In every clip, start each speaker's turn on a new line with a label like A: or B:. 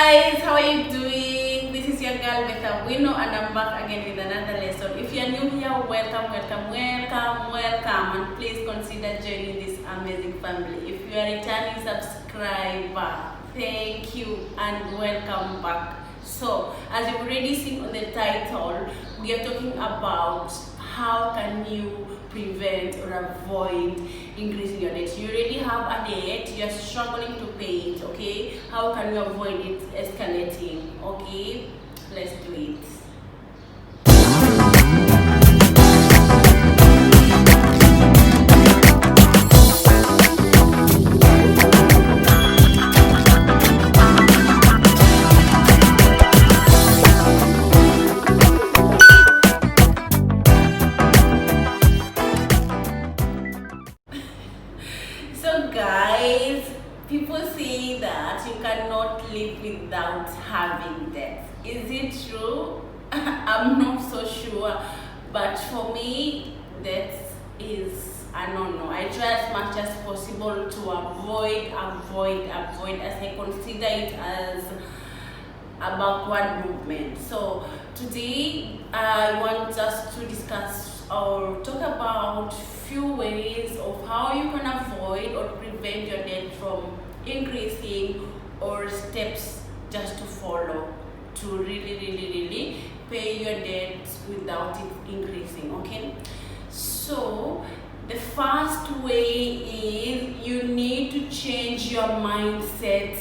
A: guys, how are you doing? This is your girl Beth Awino and I'm back again with another lesson. If you're new here, welcome, and please consider joining this amazing family. If you are a returning subscriber, thank you and welcome back. So, as you've already seen on the title, we are talking about how can you prevent or avoid increasing your debt. You already have a debt, you're struggling to pay it, okay? How can you avoid it escalating? Okay, let's do it. So guys, people say that you cannot live without having debt. Is it true? I'm not so sure, but for me, debt is I don't know. I try as much as possible to avoid as I consider it as a backward movement. So today I want us to discuss or talk about few ways of how you can avoid or prevent your debt from increasing, or steps just to follow to really pay your debt without it increasing. Okay, so the first way is you need to change your mindset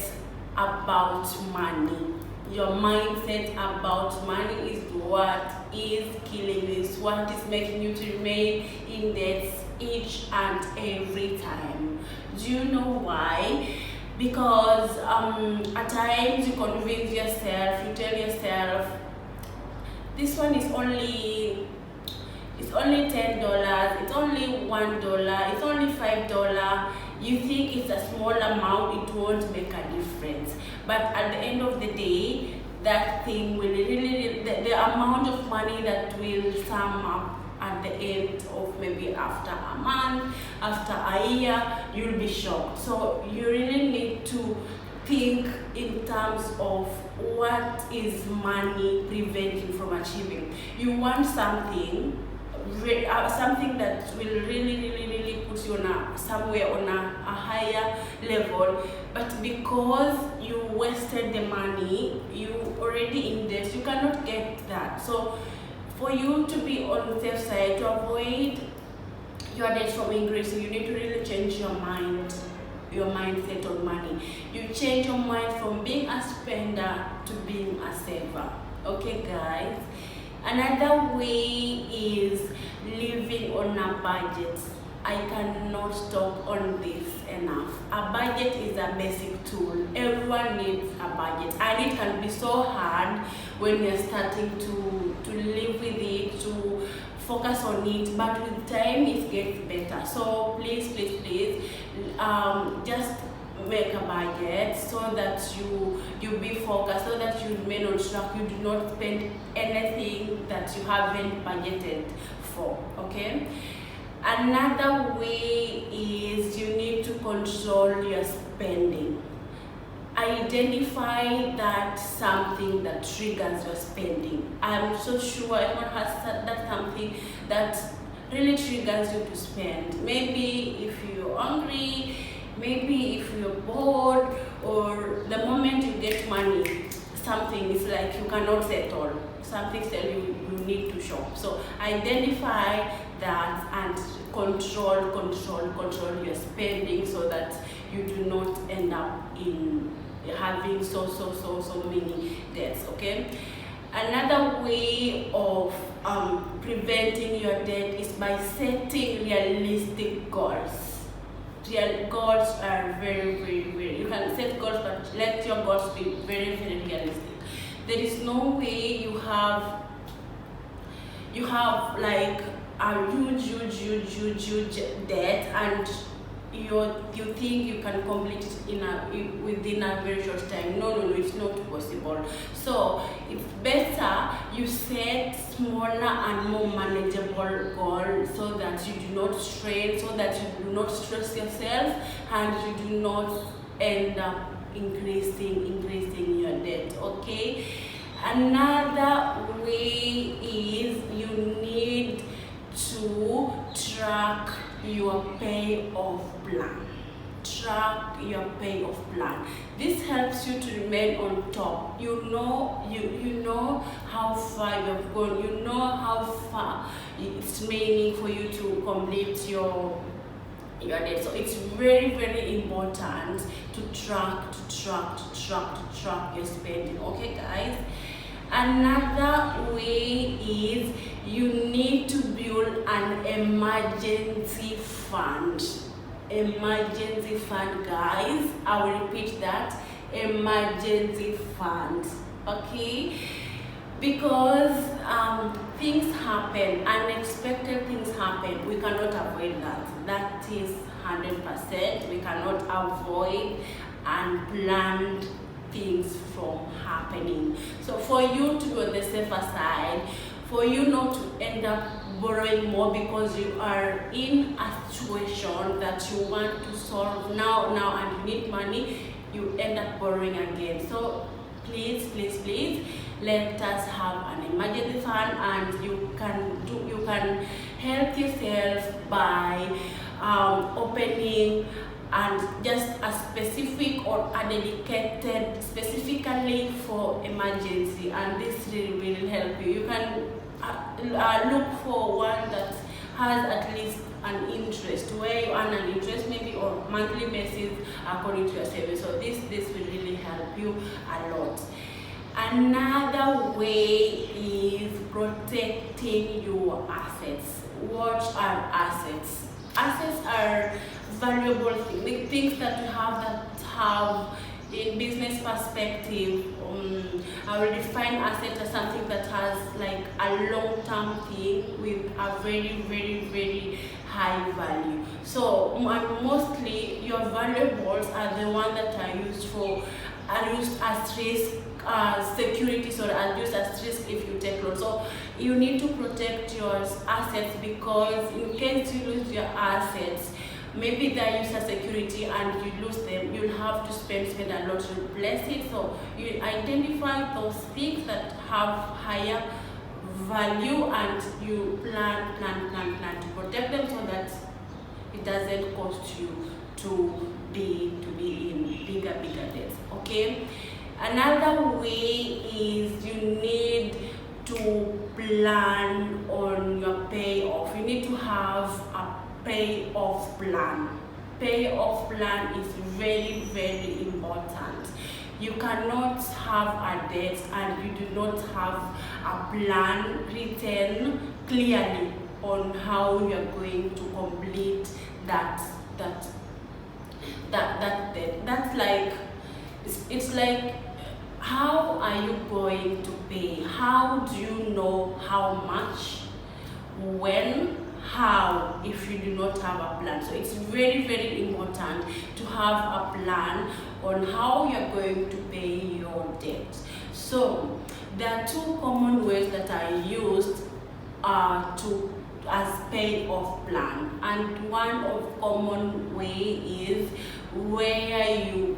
A: about money. Your mindset about money is what is killing you, is what is making you to remain in debt each and every time. Do you know why? Because at times you convince yourself, you tell yourself, this one is only $10, it's only $1, it's only $5. You think it's a small amount, it won't make a difference. But at the end of the day, that thing will really, the amount of money that will sum up at the end of maybe after a month, after a year, you'll be shocked. So you really need to think in terms of what is money preventing from achieving. You want something that will really put you on somewhere on a higher level, but because you wasted the money, you already in debt, you cannot get that. So for you to be on the safe side, to avoid your debt from increasing, you need to really change your mindset on money. You change your mind from being a spender to being a saver. Okay guys, another way is living on a budget. I cannot talk on this enough. A budget is a basic tool. Everyone needs a budget, and it can be so hard when you're starting to live with it, to focus on it, but with time it gets better. So please just make a budget so that you be focused, so that you remain on track, you do not spend anything that you haven't budgeted for. Okay, another way is you need to control your spending. Identify that something that triggers your spending. I'm so sure everyone has that something that really triggers you to spend. Maybe if you're hungry, maybe if you're bored, or the moment you get money, something is like you cannot settle. Something tells you need to shop. So identify that and control your spending so that you do not end up in having so many debts. Okay, another way of preventing your debt is by setting realistic goals. Real goals are very, you can set goals, but let your goals be very realistic. There is no way you have like a huge debt and you think you can complete it within a very short time. No, it's not possible. So it's better you set smaller and more manageable goals so that you do not strain, so that you do not stress yourself, and you do not end up increasing your debt. okay? Another way is you need to track your payoff plan. Track your payoff plan. This helps you to remain on top. You know how far you've gone. You know how far it's remaining for you to complete your debt. So it's very important to track your spending. Okay, guys. Another way is you need to build an emergency fund. Emergency fund, guys. I will repeat that. Emergency fund. Okay, because things happen, unexpected things happen. We cannot avoid that. That is 100%. We cannot avoid unplanned things from happening. So for you to be on the safer side, for you not to end up borrowing more because you are in a situation that you want to solve now and you need money, you end up borrowing again. So please let us have an emergency fund, and you can help yourself by opening and just a specific or a dedicated specifically for emergency, and this really will help you. You can look for one that has at least an interest, where you earn an interest maybe on monthly basis according to your savings. So this will really help you a lot. Another way is protecting your assets. What are assets? Assets are valuable things that you have that have in business perspective. I will define asset as something that has like a long-term thing with a very high value. So mostly your valuables are the ones that are used as risk securities, or are used as risk if you take loans. So you need to protect your assets, because in case you lose your assets, maybe they're used as security and you lose them, you'll have to spend a lot to replace it. So you identify those things that have higher value and you plan to protect them, so that it doesn't cost you to be in bigger debts. Okay. Another way is you need to plan on your payoff. You need to have a payoff plan. Payoff plan is very important. You cannot have a debt and you do not have a plan written clearly on how you're going to complete that debt. That's like, it's like, how are you going to pay? How do you know how much, when, how, if you do not have a plan? So it's very important to have a plan on how you're going to pay your debt. So there are two common ways that are used as payoff plan, and one of common way is where you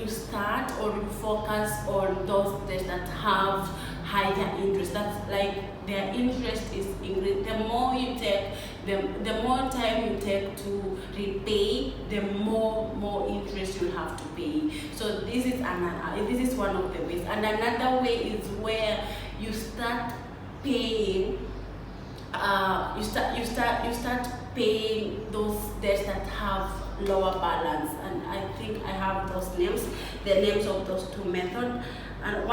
A: start or you focus on those debts that have higher interest. That's like their interest is increased. The more you take, the more time you take to repay, the more interest you have to pay. So this is one of the ways. And another way is where you start paying. You start paying those debts that have lower balance, and I think I have the names of those two methods. And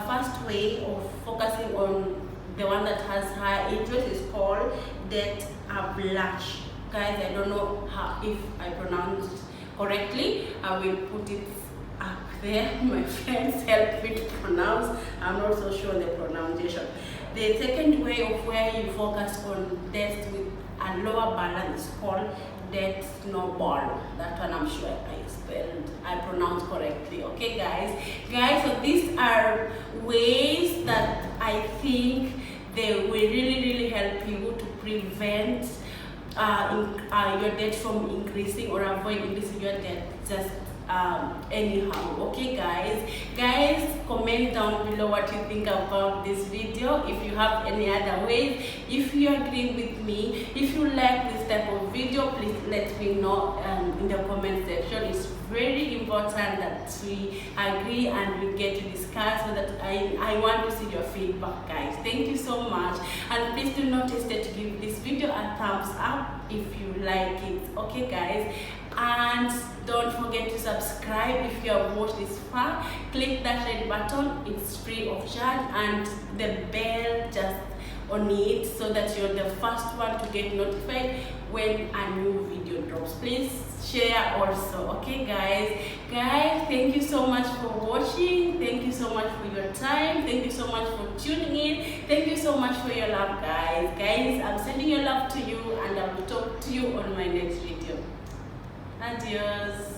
A: first way of focusing on the one that has high interest is called debt avalanche. Guys, I don't know if I pronounced correctly. I will put it up there. My friends help me to pronounce. I'm not so sure the pronunciation. The second way of where you focus on debts with a lower balance is called debt snowball. That one I'm sure I pronounced correctly. Okay, guys. So these are ways that I think they will really help you to prevent your debt from increasing or avoid increasing your debt just anyhow. Okay guys, comment down below what you think about this video. If you have any other ways, if you agree with me, if you like this type of video, please let me know in the comment section. It's very important that we agree and we get to discuss, so that I want to see your feedback, guys. Thank you so much, and please do not hesitate to give this video a thumbs up if you like it. Okay guys, and don't forget to subscribe if you have watched this far. Click that red button, it's free of charge, and the bell just on it, so that you're the first one to get notified when a new video drops. Please share also. Okay guys, thank you so much for watching. Thank you so much for your time. Thank you so much for tuning in. Thank you so much for your love, guys. I'm sending your love to you, and I will talk to you on my next video. Adios.